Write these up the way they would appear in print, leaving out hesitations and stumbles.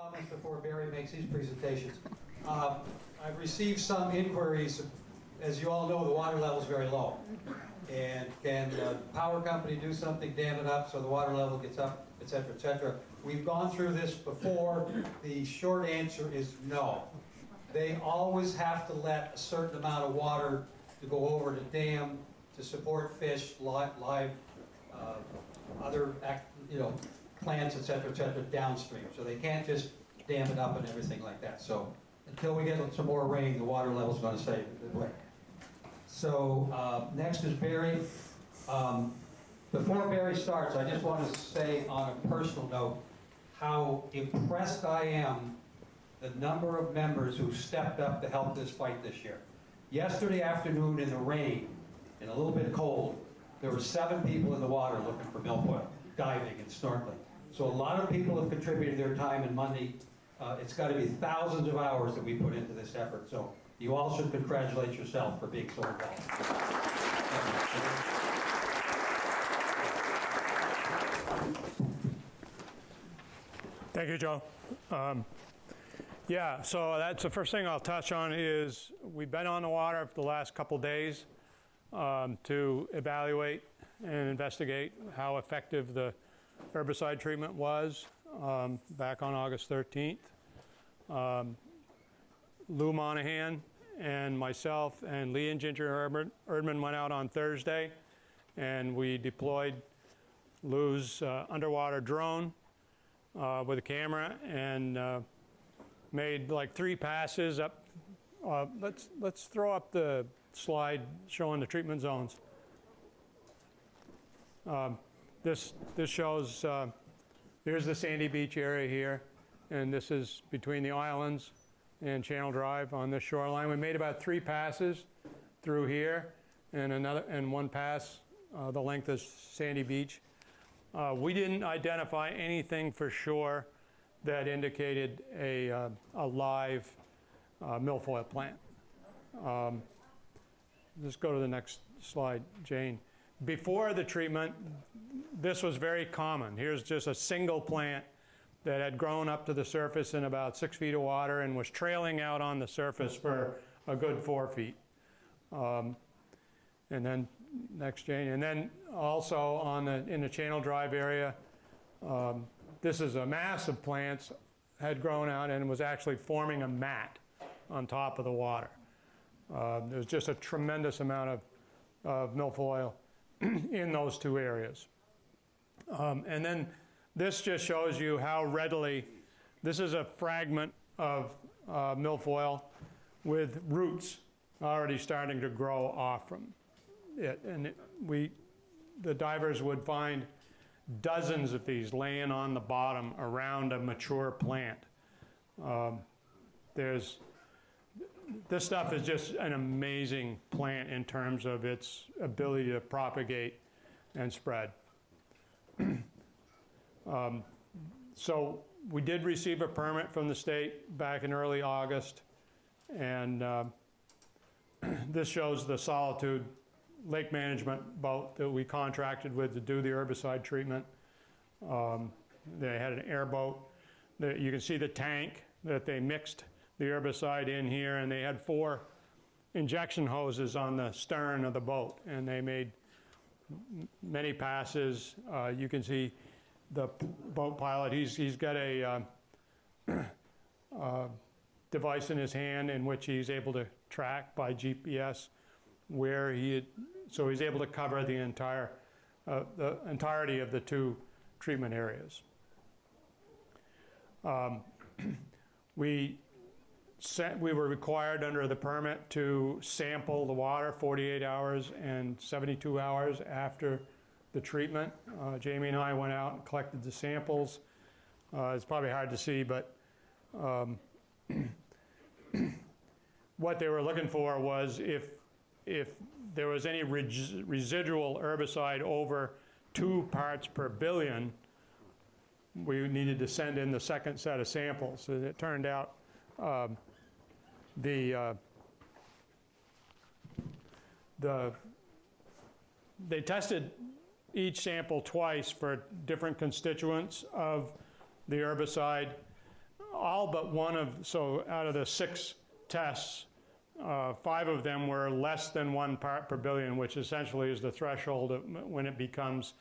comments before Barry makes his presentations. I've received some inquiries. As you all know, the water level is very low. And can the power company do something, dam it up so the water level gets up, et cetera, et cetera? We've gone through this before. The short answer is no. They always have to let a certain amount of water to go over the dam to support fish, live, other plants, et cetera, downstream. So they can't just dam it up and everything like that. So until we get some more rain, the water level is going to stay the way. So next is Barry. Before Barry starts, I just want to say on a personal note how impressed I am the number of members who stepped up to help this fight this year. Yesterday afternoon in the rain, and a little bit cold, there were 7 people in the water looking for milfoil, diving and snorkeling. So a lot of people have contributed their time and money. It's got to be thousands of hours that we put into this effort. So you all should congratulate yourself for being so involved. Thank you, Joe. Yeah, so that's the first thing I'll touch on is we've been on the water for the last couple days to evaluate and investigate how effective the herbicide treatment was back on August 13th. Lou Monahan and myself and Lee and Ginger Erdman went out on Thursday, and we deployed Lou's underwater drone with a camera and made like 3 passes up. Let's throw up the slide showing the treatment zones. This shows, here's the Sandy Beach area here, and this is between the islands and Channel Drive on this shoreline. We made about 3 passes through here, and 1 pass the length of Sandy Beach. We didn't identify anything for sure that indicated a live milfoil plant. Let's go to the next slide, Jane. Before the treatment, this was very common. Here's just a single plant that had grown up to the surface in about 6 feet of water and was trailing out on the surface for a good 4 feet. And then, next, Jane. And then also in the Channel Drive area, this is a mass of plants had grown out and was actually forming a mat on top of the water. There's just a tremendous amount of milfoil in those 2 areas. And then this just shows you how readily, this is a fragment of milfoil with roots already starting to grow off from it. And the divers would find dozens of these laying on the bottom around a mature plant. This stuff is just an amazing plant in terms of its ability to propagate and spread. So we did receive a permit from the state back in early August, and this shows the Solitude lake management boat that we contracted with to do the herbicide treatment. They had an airboat. You can see the tank that they mixed the herbicide in here, and they had 4 injection hoses on the stern of the boat, and they made many passes. You can see the boat pilot, he's got a device in his hand in which he's able to track by GPS where so he's able to cover the entirety of the 2 treatment areas. We were required under the permit to sample the water 48 hours and 72 hours after the treatment. Jamie and I went out and collected the samples. It's probably hard to see, but what they were looking for was if there was any residual herbicide over 2 parts per billion, we needed to send in the second set of samples. So it turned out they tested each sample twice for different constituents of the herbicide. all but one of, so out of the 6 tests, 5 of them were less than 1 part per billion, which essentially is the threshold when it becomes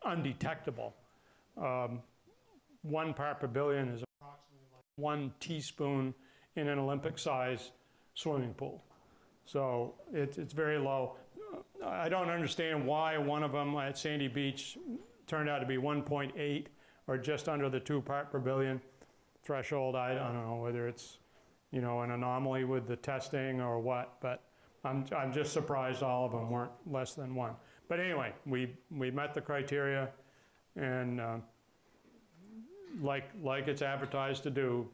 undetectable. 1 part per billion is approximately like 1 teaspoon in an Olympic-sized swimming pool. So it's very low. I don't understand why one of them at Sandy Beach turned out to be 1.8 or just under the 2 part per billion threshold. I don't know whether it's, you know, an anomaly with the testing or what, but I'm just surprised all of them weren't less than 1. But anyway, we met the criteria, and like it's advertised to do,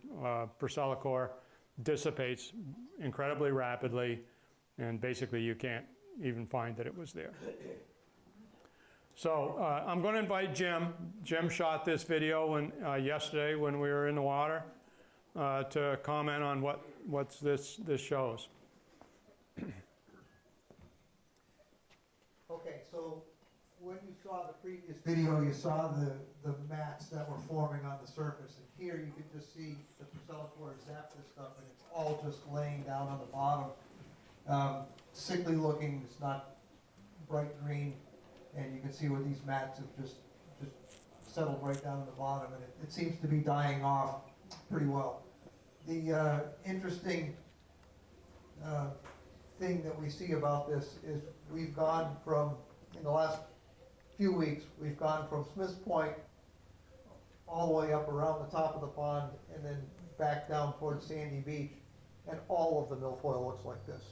Percellacor dissipates incredibly rapidly, and basically you can't even find that it was there. So I'm going to invite Jim. Jim shot this video yesterday when we were in the water to comment on what this shows. Okay, so when you saw the previous video, you saw the mats that were forming on the surface, and here you can just see the Percellacor zap this stuff, and it's all just laying down on the bottom. Sickly looking, it's not bright green, and you can see where these mats have just settled right down on the bottom, and it seems to be dying off pretty well. The interesting thing that we see about this is we've gone from, in the last few weeks, we've gone from Smith's Point all the way up around the top of the pond and then back down towards Sandy Beach, and all of the milfoil looks like this.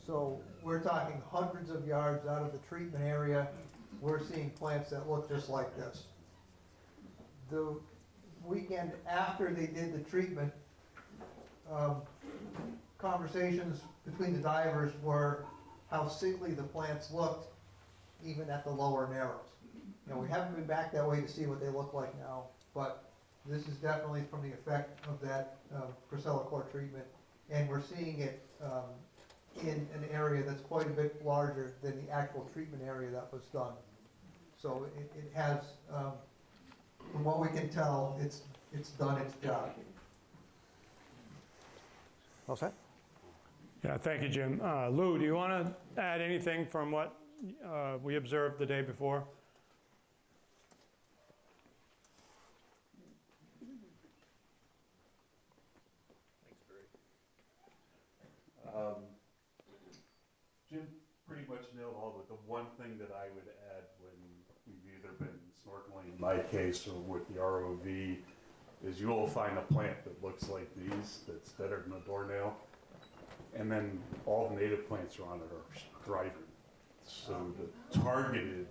So we're talking hundreds of yards out of the treatment area. We're seeing plants that look just like this. The weekend after they did the treatment, conversations between the divers were how sickly the plants looked even at the lower narrows. You know, we haven't been back that way to see what they look like now, but this is definitely from the effect of that Percellacor treatment, and we're seeing it in an area that's quite a bit larger than the actual treatment area that was done. So it has, from what we can tell, it's done its job. All set? Yeah, thank you, Jim. Lou, do you want to add anything from what we observed the day before? Jim pretty much nailed all of it. The one thing that I would add when we've either been snorkeling, in my case, or with the ROV, is you will find a plant that looks like these, that's deader than a doornail, and then all the native plants around it are thriving. So the targeted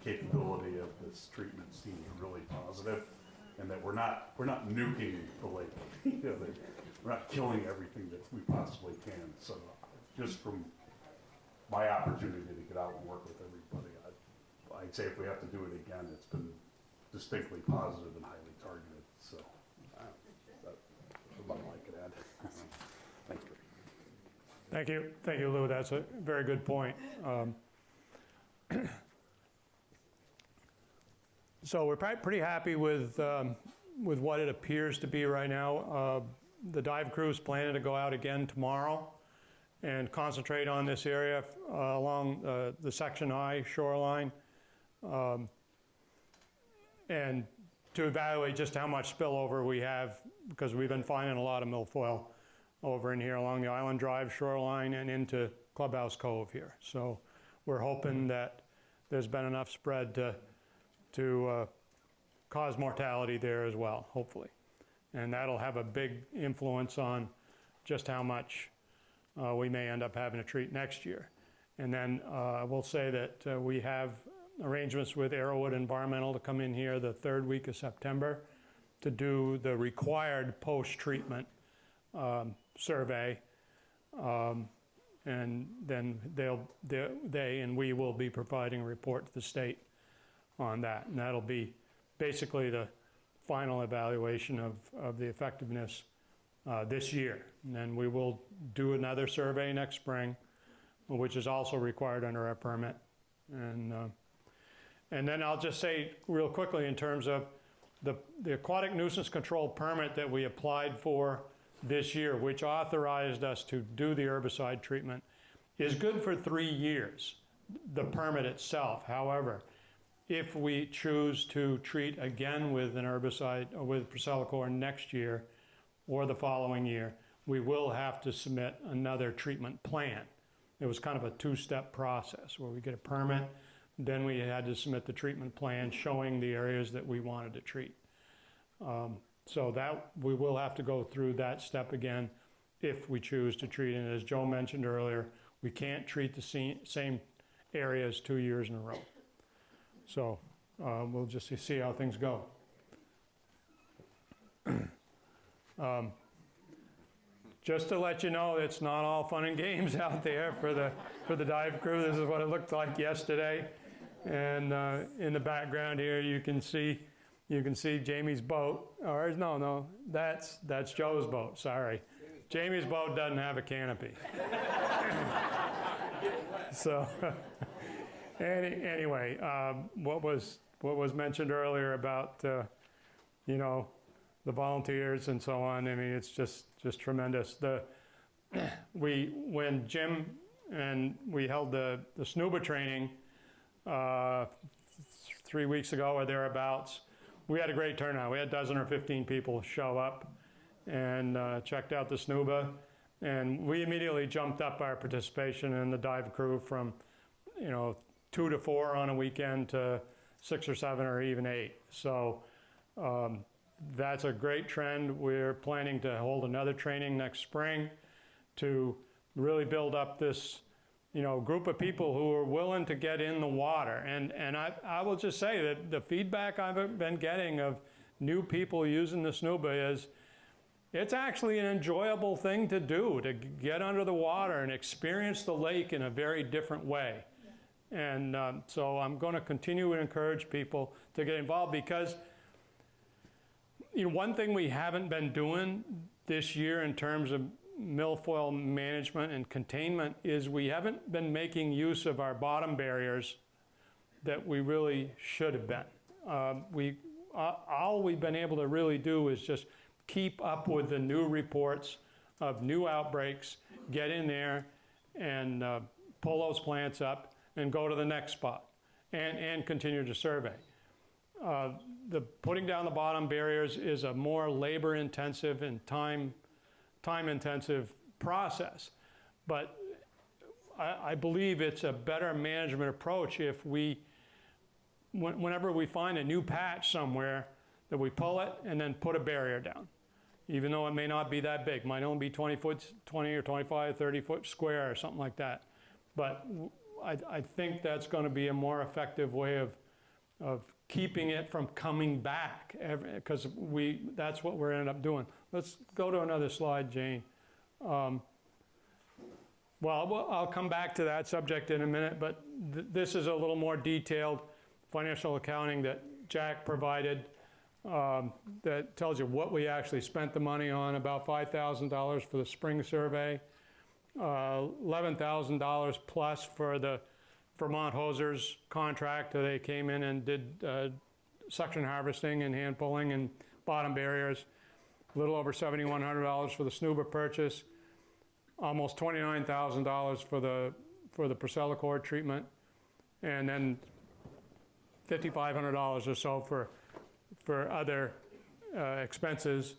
capability of this treatment seems really positive, and that we're not nuking the lake. You know, we're not killing everything that we possibly can. So just from my opportunity to get out and work with everybody, I'd say if we have to do it again, it's been distinctly positive and highly targeted. So that's about all I could add. Thank you. Thank you. Thank you, Lou. That's a very good point. So we're pretty happy with what it appears to be right now. The dive crew is planning to go out again tomorrow and concentrate on this area along the Section I shoreline, and to evaluate just how much spillover we have, because we've been finding a lot of milfoil over in here along the Island Drive shoreline and into Clubhouse Cove here. So we're hoping that there's been enough spread to cause mortality there as well, hopefully. And that'll have a big influence on just how much we may end up having to treat next year. And then I will say that we have arrangements with Arrowwood Environmental to come in here the 3rd week of September to do the required post-treatment survey, and then they and we will be providing a report to the state on that, and that'll be basically the final evaluation of the effectiveness this year. And then we will do another survey next spring, which is also required under our permit. And then I'll just say real quickly in terms of the aquatic nuisance control permit that we applied for this year, which authorized us to do the herbicide treatment, is good for 3 years, the permit itself. However, if we choose to treat again with an herbicide or with Procelacor next year or the following year, we will have to submit another treatment plan. It was kind of a two-step process where we get a permit, then we had to submit the treatment plan showing the areas that we wanted to treat. So that we will have to go through that step again if we choose to treat. And as Joe mentioned earlier, we can't treat the same areas 2 years in a row. So we'll just see how things go. Just to let you know, it's not all fun and games out there for the dive crew. This is what it looked like yesterday. And in the background here, you can see Jamie's boat. Or no, that's Joe's boat. Sorry, Jamie's boat doesn't have a canopy. So anyway, what was mentioned earlier about the volunteers and so on. I mean, it's just tremendous. When Jim and we held the SNUBA training 3 weeks ago or thereabouts, we had a great turnout. We had a dozen or 15 people show up and checked out the SNUBA, and we immediately jumped up our participation in the dive crew from 2 to 4 on a weekend to 6 or 7 or even 8. So that's a great trend. We're planning to hold another training next spring to really build up this group of people who are willing to get in the water. And I will just say that the feedback I've been getting of new people using the SNUBA is it's actually an enjoyable thing to do, to get under the water and experience the lake in a very different way. And so I'm going to continue to encourage people to get involved, because one thing we haven't been doing this year in terms of milfoil management and containment is we haven't been making use of our bottom barriers that we really should have been. All we've been able to really do is just keep up with the new reports of new outbreaks, get in there and pull those plants up and go to the next spot and continue to survey. The putting down the bottom barriers is a more labor-intensive and time-intensive process, but I believe it's a better management approach if whenever we find a new patch somewhere, that we pull it and then put a barrier down, even though it may not be that big. It might only be 20 or 25, 30 foot square or something like that. But I think that's going to be a more effective way of keeping it from coming back, because that's what we're ended up doing. Let's go to another slide, Jane. Well, I'll come back to that subject in a minute, but this is a little more detailed financial accounting that Jack provided that tells you what we actually spent the money on, about $5,000 for the spring survey, $11,000 plus for the Vermont Hosers contract. They came in and did suction harvesting and hand pulling and bottom barriers. A little over $7,100 for the SNUBA purchase, almost $29,000 for the Procelacor treatment, and then $5,500 or so for other expenses.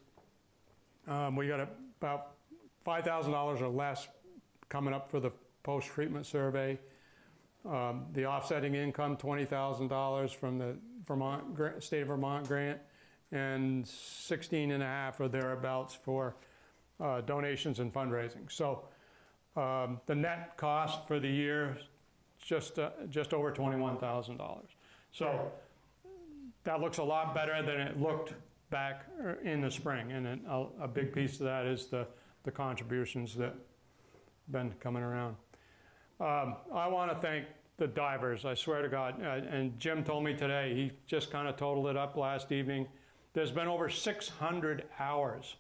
We got about $5,000 or less coming up for the post-treatment survey. The offsetting income, $20,000 from the state of Vermont grant, and 16.5 or thereabouts for donations and fundraising. So the net cost for the year just over $21,000. So that looks a lot better than it looked back in the spring, and a big piece of that is the contributions that have been coming around. I want to thank the divers, I swear to God, and Jim told me today, he just kind of totaled it up last evening. There's been over 600 hours,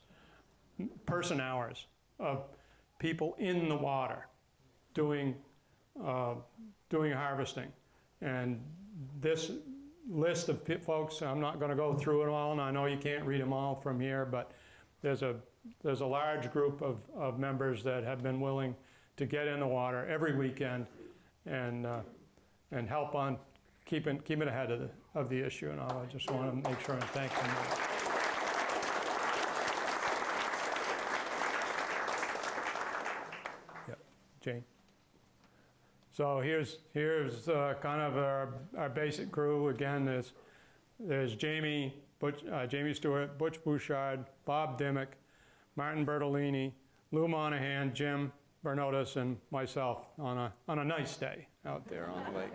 person hours, of people in the water doing harvesting. And this list of folks. I'm not going to go through it all, and I know you can't read them all from here, but there's a large group of members that have been willing to get in the water every weekend and help on keeping ahead of the issue. And I just want to make sure and thank them. Yep, Jane. So here's kind of our basic crew. Again, there's Jamie Stewart, Butch Bouchard, Bob Dimmick, Martin Bertolini, Lou Monahan, Jim Bernotis, and myself on a nice day out there on the lake.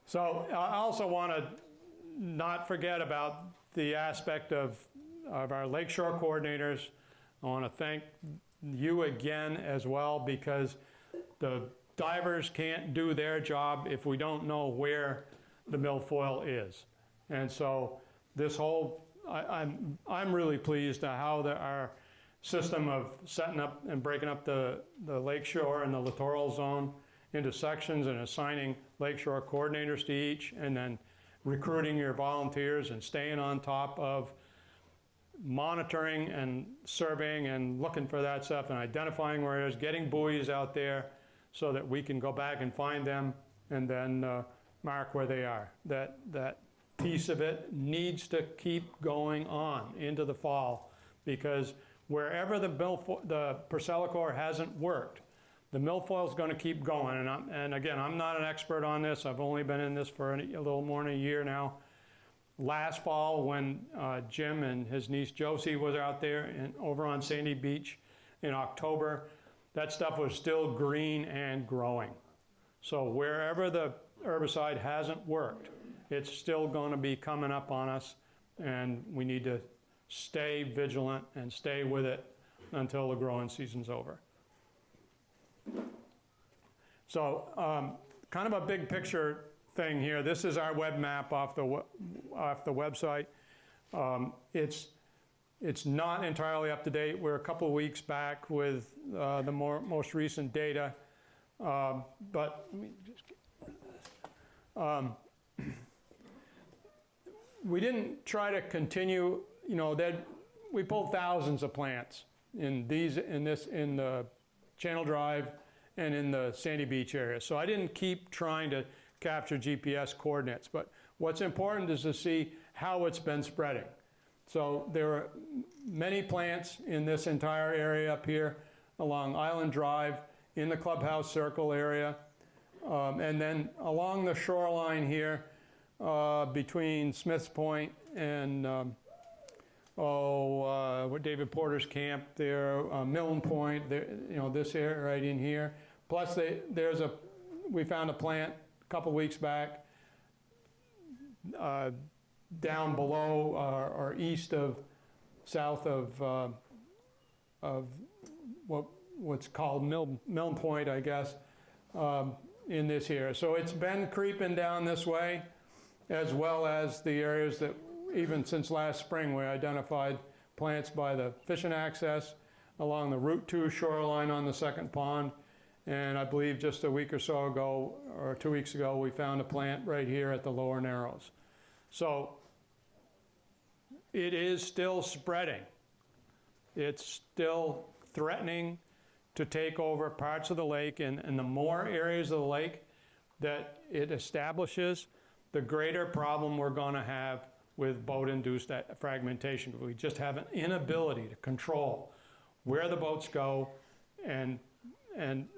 So I also want to not forget about the aspect of our lakeshore coordinators. I want to thank you again as well, because the divers can't do their job if we don't know where the milfoil is. And so this whole, I'm really pleased at how our system of setting up and breaking up the lakeshore and the littoral zone into sections and assigning lakeshore coordinators to each, and then recruiting your volunteers and staying on top of monitoring and surveying and looking for that stuff and identifying where it is, getting buoys out there so that we can go back and find them and then mark where they are. That piece of it needs to keep going on into the fall, because wherever the Percelicore hasn't worked, the milfoil is going to keep going. And again, I'm not an expert on this. I've only been in this for a little more than a year now. Last fall, when Jim and his niece Josie was out there over on Sandy Beach in October, that stuff was still green and growing. So wherever the herbicide hasn't worked, it's still going to be coming up on us, and we need to stay vigilant and stay with it until the growing season's over. So kind of a big picture thing here. This is our web map off the website. It's not entirely up to date. We're a couple of weeks back with the most recent data, but let me just we didn't try to continue. You know, that we pulled thousands of plants in the Channel Drive and in the Sandy Beach area. So I didn't keep trying to capture GPS coordinates, but what's important is to see how it's been spreading. So there are many plants in this entire area up here along Island Drive, in the Clubhouse Circle area, and then along the shoreline here between Smith's Point and David Porter's camp there, Milne Point, there, you know, this area right in here. Plus we found a plant a couple weeks back down below or south of what's called Milne Point, I guess, in this area. So it's been creeping down this way, as well as the areas that even since last spring we identified plants by the fishing access along the Route 2 shoreline on the second pond. And I believe just a week or so ago, or 2 weeks ago, we found a plant right here at the Lower Narrows. So it is still spreading. It's still threatening to take over parts of the lake, and the more areas of the lake that it establishes, the greater problem we're going to have with boat-induced fragmentation. We just have an inability to control where the boats go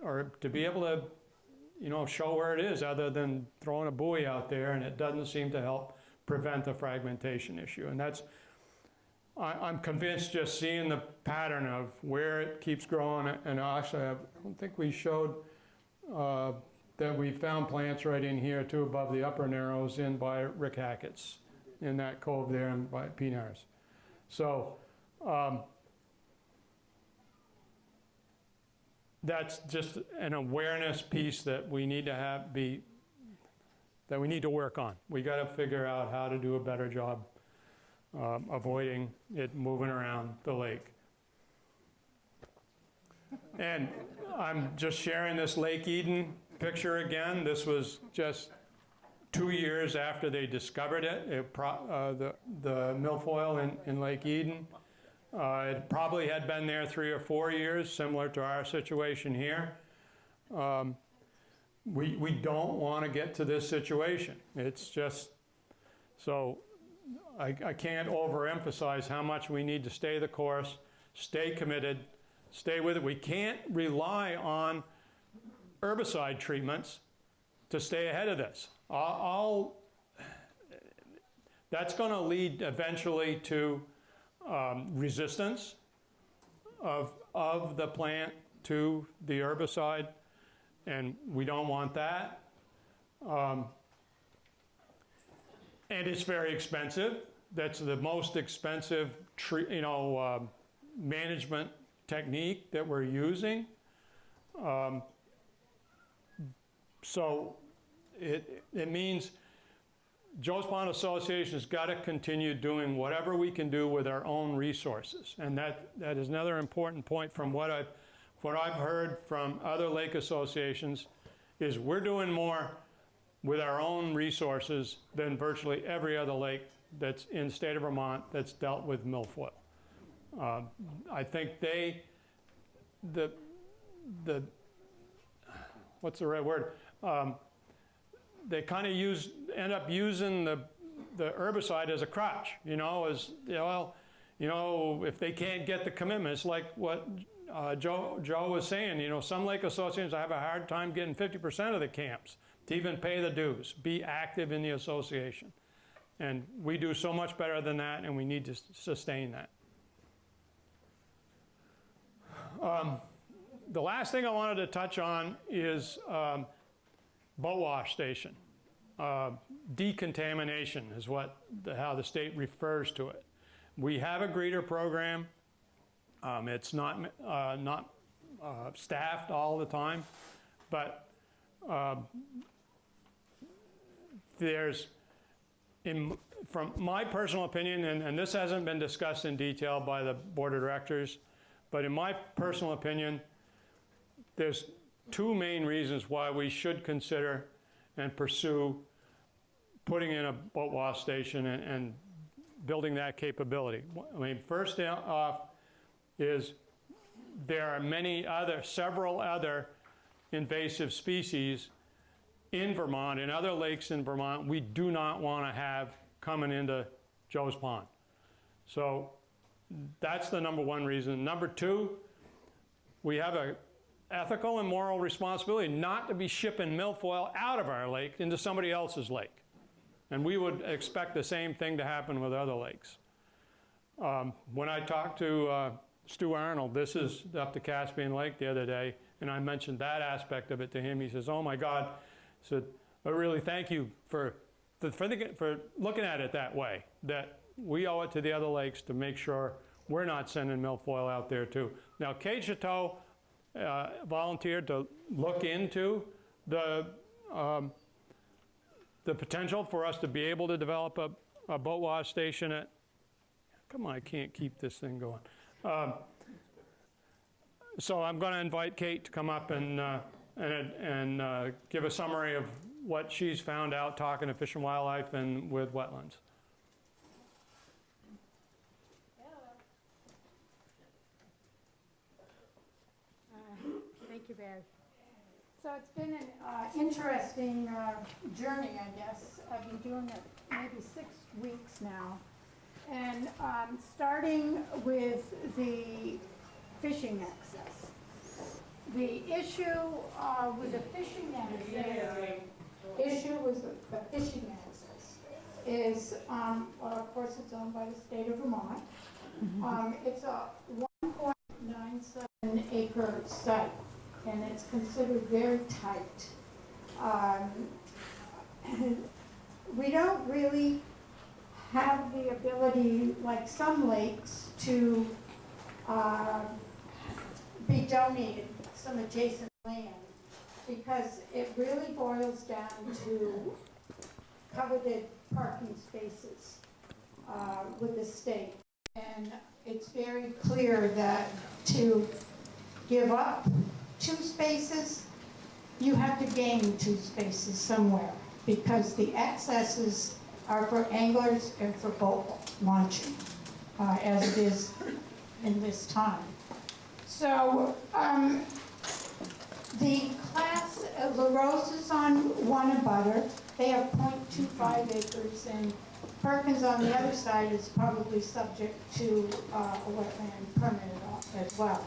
or to be able to, you know, show where it is, other than throwing a buoy out there, and it doesn't seem to help prevent the fragmentation issue. And that's, I'm convinced, just seeing the pattern of where it keeps growing. And actually, I don't think we showed that we found plants right in here too, above the Upper Narrows in by Rick Hackett's, in that cove there and by Pinars. So that's just an awareness piece that we need to that we need to work on. We got to figure out how to do a better job avoiding it moving around the lake. And I'm just sharing this Lake Eden picture again. This was just 2 years after they discovered it, the milfoil in Lake Eden. It probably had been there 3 or 4 years, similar to our situation here. We don't want to get to this situation. It's just, so I can't overemphasize how much we need to stay the course, stay committed, stay with it. We can't rely on herbicide treatments to stay ahead of this. That's going to lead eventually to resistance of the plant to the herbicide, and we don't want that. And it's very expensive. That's the most expensive management technique that we're using. So it means Joe's Pond Association has got to continue doing whatever we can do with our own resources. And that is another important point from what I've heard from other lake associations, is we're doing more with our own resources than virtually every other lake that's in the state of Vermont that's dealt with milfoil. I think what's the right word? They kind of end up using the herbicide as a crutch, if they can't get the commitments, like what Joe was saying, some lake associations have a hard time getting 50% of the camps to even pay the dues, be active in the association. And we do so much better than that, and we need to sustain that. The last thing I wanted to touch on is boat wash station. Decontamination is how the state refers to it. We have a greeter program. It's not staffed all the time, but from my personal opinion, and this hasn't been discussed in detail by the board of directors, but in my personal opinion, there's 2 main reasons why we should consider and pursue putting in a boat wash station and building that capability. I mean, first off is there are several other invasive species in Vermont, in other lakes in Vermont, we do not want to have coming into Joe's Pond. So that's the number 1 reason. Number 2, we have a ethical and moral responsibility not to be shipping milfoil out of our lake into somebody else's lake. And we would expect the same thing to happen with other lakes. When I talked to Stu Arnold, this is up the Caspian Lake the other day, and I mentioned that aspect of it to him. He says, "Oh my God," I said, "I really thank you for looking at it that way, that we owe it to the other lakes to make sure we're not sending milfoil out there too." Now, Kate Chateau volunteered to look into the potential for us to be able to develop a boat wash station at, come on, I can't keep this thing going. So I'm going to invite Kate to come up and give a summary of what she's found out talking to Fish and Wildlife and with wetlands. Thank you, Barry. So it's been an interesting journey, I guess. I've been doing it maybe 6 weeks now. And starting with the fishing access. The issue with the fishing access is, well, of course, it's owned by the state of Vermont. It's a 1.97 acre site, and it's considered very tight. We don't really have the ability, like some lakes, to be donated some adjacent land, because it really boils down to coveted parking spaces with the state. And it's very clear that to give up 2 spaces, you have to gain 2 spaces somewhere. because the accesses are for anglers and for boat launching, as it is in this time. So the class, La Rose is on one abutter. They have 0.25 acres, and Perkins on the other side is probably subject to a wetland permit as well,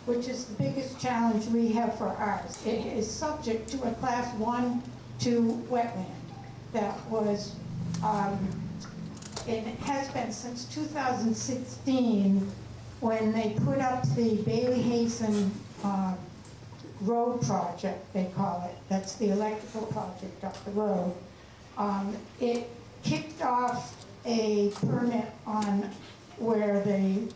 which is the biggest challenge we have for ours. It is subject to a class 1-2 wetland that was, it has been since 2016 when they put up the Bailey Hazen road project, they call it. That's the electrical project up the road. It kicked off a permit on where the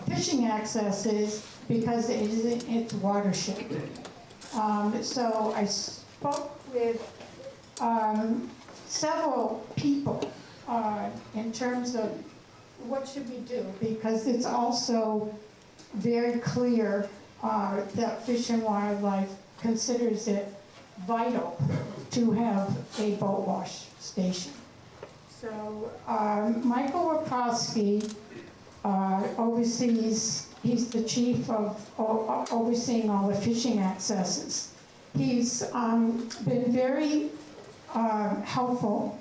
fishing access is because it is in its watershed. So I spoke with several people in terms of what should we do, because it's also very clear that Fish and Wildlife considers it vital to have a boat wash station. So Michael Wachowski oversees, he's the chief of overseeing all the fishing accesses. He's been very helpful,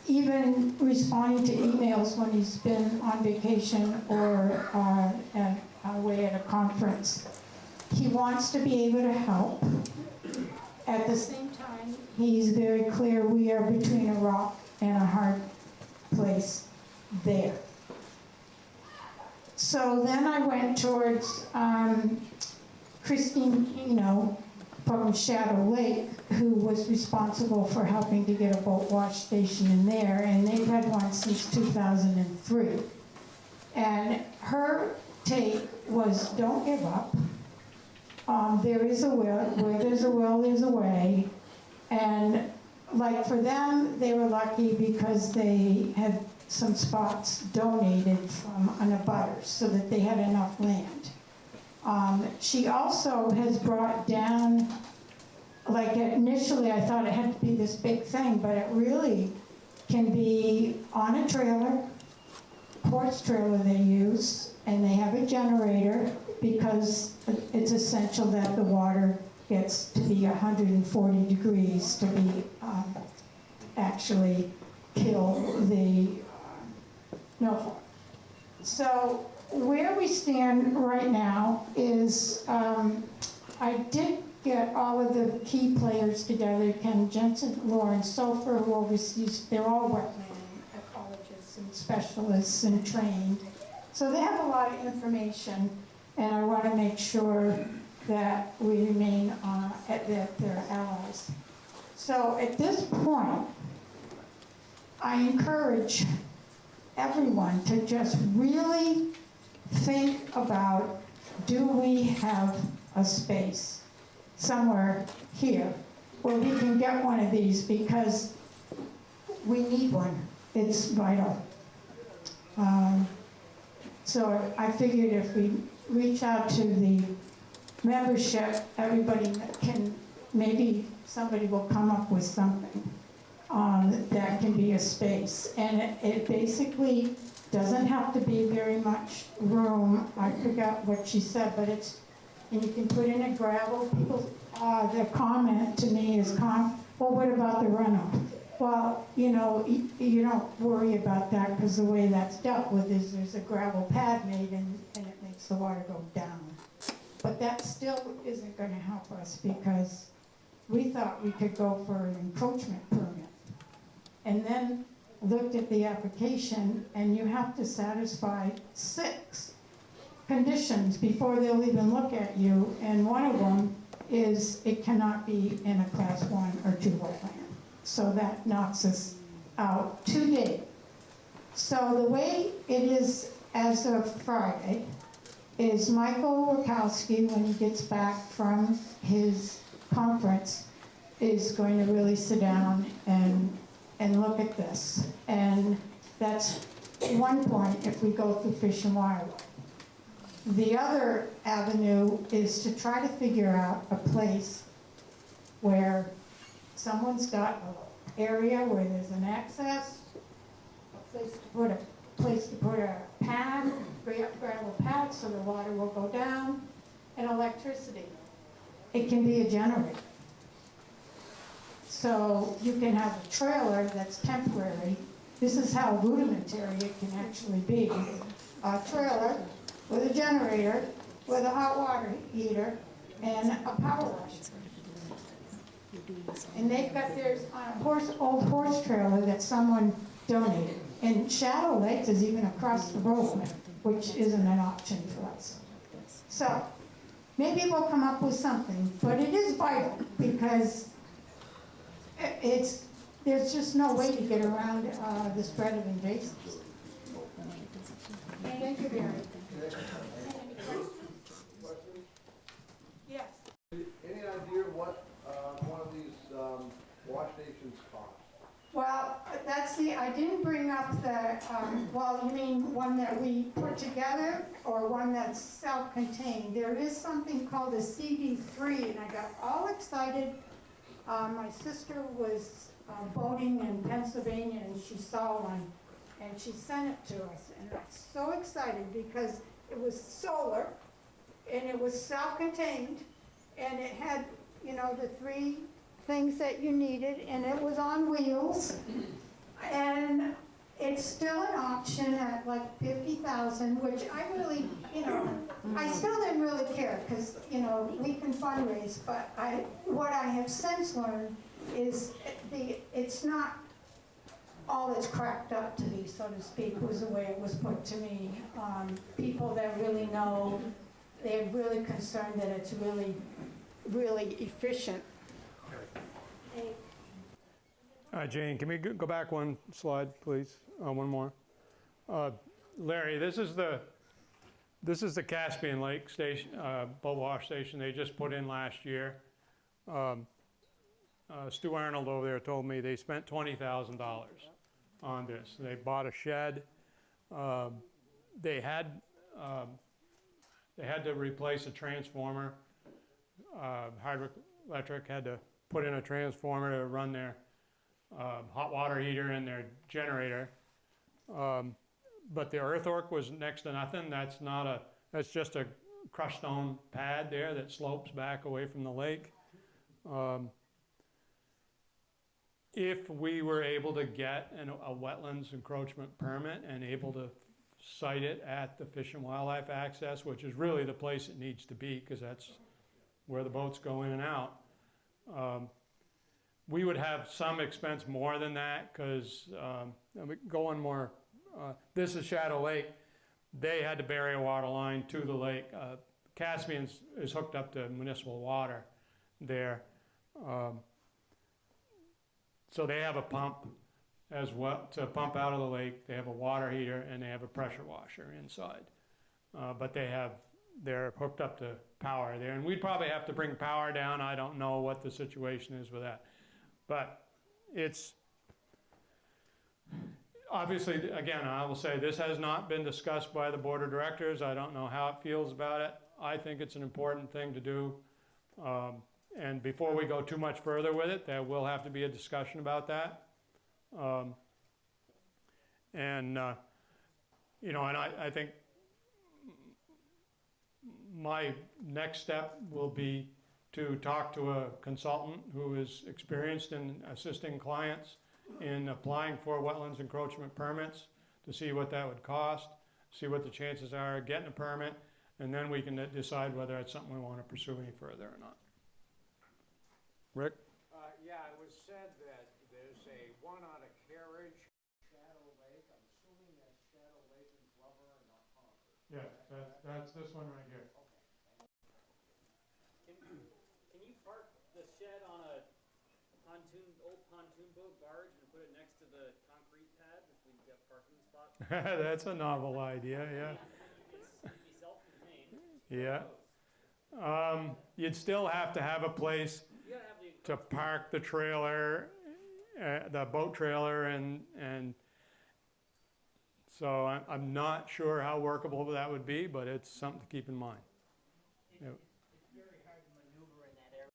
even responding to emails when he's been on vacation or away at a conference. He wants to be able to help. At the same time, he's very clear we are between a rock and a hard place there. So then I went towards Christine Keno from Shadow Lake, who was responsible for helping to get a boat wash station in there, and they've had one since 2003. And her take was, don't give up. There is a will. Where there's a will, there's a way. And like for them, they were lucky because they had some spots donated from an abutter so that they had enough land. She also has brought down, like initially I thought it had to be this big thing, but it really can be on a trailer, porch trailer they use, and they have a generator because it's essential that the water gets to be 140 degrees to be actually kill the milfoil. So where we stand right now is I did get all of the key players together, Ken Jensen, Lauren Sofer, who oversees, they're all wetland ecologists and specialists and trained. So they have a lot of information, and I want to make sure that we remain that they're allies. So at this point, I encourage everyone to just really think about, do we have a space somewhere here where we can get one of these, because we need one. It's vital. So I figured if we reach out to the membership, everybody can, maybe somebody will come up with something that can be a space. And it basically doesn't have to be very much room. I forgot what she said, but it's, and you can put in a gravel. People, their comment to me is, well, what about the runoff? Well, you know, you don't worry about that, because the way that's dealt with is there's a gravel pad made and it makes the water go down. But that still isn't going to help us, because we thought we could go for an encroachment permit. And then looked at the application, and you have to satisfy 6 conditions before they'll even look at you, and one of them is it cannot be in a class 1 or 2 wetland. So that knocks us out to date. So the way it is as of Friday is Michael Wachowski, when he gets back from his conference, is going to really sit down and look at this. And that's one point if we go through Fish and Wildlife. The other avenue is to try to figure out a place where someone's got an area where there's an access, a place to put a pad, gravel pad so the water will go down, and electricity. It can be a generator. So you can have a trailer that's temporary. This is how rudimentary it can actually be. A trailer with a generator, with a hot water heater, and a power washer. And they've got theirs on a old horse trailer that someone donated. And Shadow Lakes is even across the road, which isn't an option for us. So maybe we'll come up with something, but it is vital because there's just no way to get around the spread of invasives. Thank you, Barry. Yes. Any idea what one of these wash stations cost? Well, I didn't bring up the, well, you mean one that we put together or one that's self-contained? There is something called a CD3, and I got all excited. My sister was boating in Pennsylvania, and she saw one, and she sent it to us. And I was so excited because it was solar, and it was self-contained, and it had, you know, the 3 things that you needed, and it was on wheels, and it's still an option at like $50,000, which I really, you know, I still didn't really care because, you know, we can fundraise, but what I have since learned is it's not all it's cracked up to be, so to speak, was the way it was put to me. People that really know, they're really concerned that it's really, really efficient. Jane, can we go back one slide, please? One more. Larry, this is the Caspian Lake station, boat wash station they just put in last year. Stu Arnold over there told me they spent $20,000 on this. They bought a shed. They had to replace a transformer. Hydroelectric had to put in a transformer to run their hot water heater and their generator. But the earthwork was next to nothing. That's just a crushed stone pad there that slopes back away from the lake. If we were able to get a wetlands encroachment permit and able to site it at the Fish and Wildlife Access, which is really the place it needs to be because that's where the boats go in and out, we would have some expense more than that because going more, this is Shadow Lake. They had to bury a water line to the lake. Caspian is hooked up to municipal water there. So they have a pump as well to pump out of the lake. They have a water heater and they have a pressure washer inside. But they're hooked up to power there. And we'd probably have to bring power down. I don't know what the situation is with that. But it's obviously, again, I will say this has not been discussed by the board of directors. I don't know how it feels about it. I think it's an important thing to do. And before we go too much further with it, there will have to be a discussion about that. And I think my next step will be to talk to a consultant who is experienced in assisting clients in applying for wetlands encroachment permits to see what that would cost, see what the chances are of getting a permit, and then we can decide whether it's something we want to pursue any further or not. Rick? Yeah, it was said that there's one on a carriage, Shadow Lake. I'm assuming that's Shadow Lake and Glover and not Concord. Yes, that's this one right here. Can you park the shed on a old pontoon boat barge and put it next to the concrete pad if we get parking spots? That's a novel idea, yeah. It'd be self-contained. Yeah. You'd still have to have a place You gotta have the to park the trailer, the boat trailer, and so I'm not sure how workable that would be, but it's something to keep in mind. It's very hard to maneuver in that area.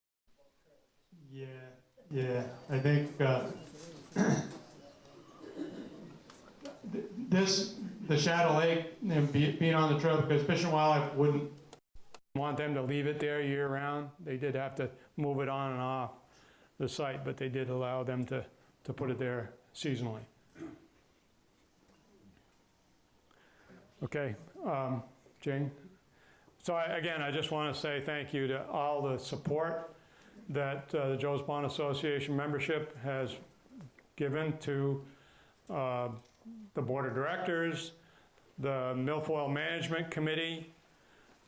Yeah, Yeah, I think the Shadow Lake, and being on the trail, because Fish and Wildlife wouldn't want them to leave it there year-round. They did have to move it on and off the site, but they did allow them to put it there seasonally. Okay, Jane? So again, I just want to say thank you to all the support that the Joe's Pond Association membership has given to the Board of Directors, the Milfoil Management Committee,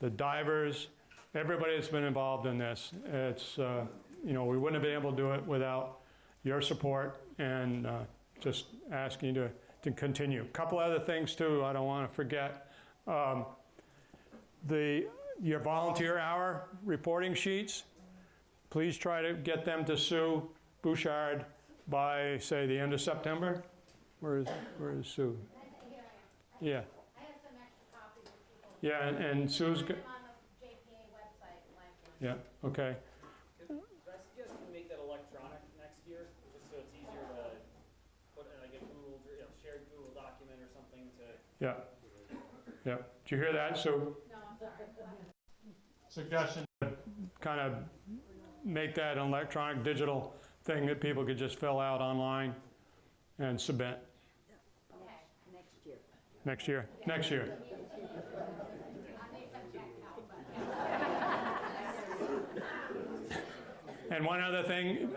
the divers, everybody that's been involved in this. It's, you know, we wouldn't have been able to do it without your support, and just asking you to continue. A couple other things too I don't want to forget. Your volunteer hour reporting sheets, please try to get them to Sue Bouchard by, say, the end of September. Where is Sue? Yeah. I have some extra copies of people. Yeah, and Sue's good. On the JPA website, like. Yeah, okay. Could I suggest we make that electronic next year, just so it's easier to put in like a Google, shared Google document or something to. Yeah. Yeah. Did you hear that, Sue? No, I'm sorry. Suggestion to kind of make that an electronic digital thing that people could just fill out online and submit. Okay, next year. Next year? Next year. I need some tech help, but. And one other thing,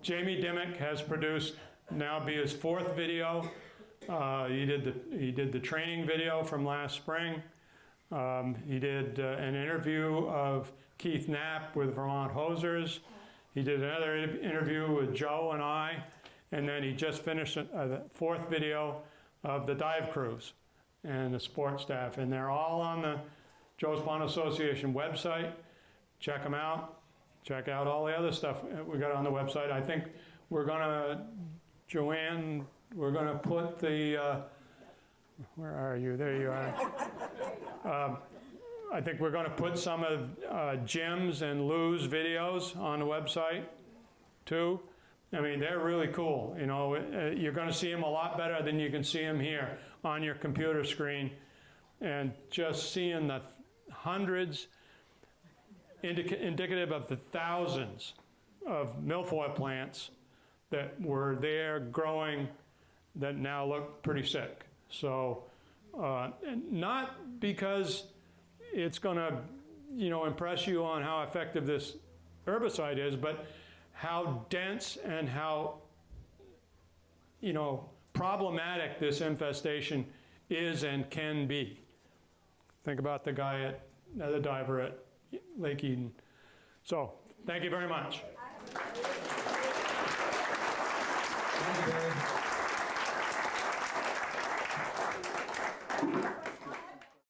Jamie Dimmick has produced, now be his 4th video. He did the training video from last spring. He did an interview of Keith Knapp with Vermont Hosers. He did another interview with Joe and I, and then he just finished the 4th video of the dive crews and the support staff, and they're all on the Joe's Pond Association website. Check them out. Check out all the other stuff we got on the website. I think we're gonna, Joanne, we're gonna put the, where are you? There you are. I think we're gonna put some of Jim's and Lou's videos on the website too. I mean, they're really cool. You know, you're gonna see them a lot better than you can see them here on your computer screen. And just seeing the hundreds, indicative of the thousands of milfoil plants that were there growing that now look pretty sick. So, and not because it's gonna, you know, impress you on how effective this herbicide is, but how dense and how, you know, problematic this infestation is and can be. Think about the guy the diver at Lake Eden. So, thank you very much. Thank you, Barry.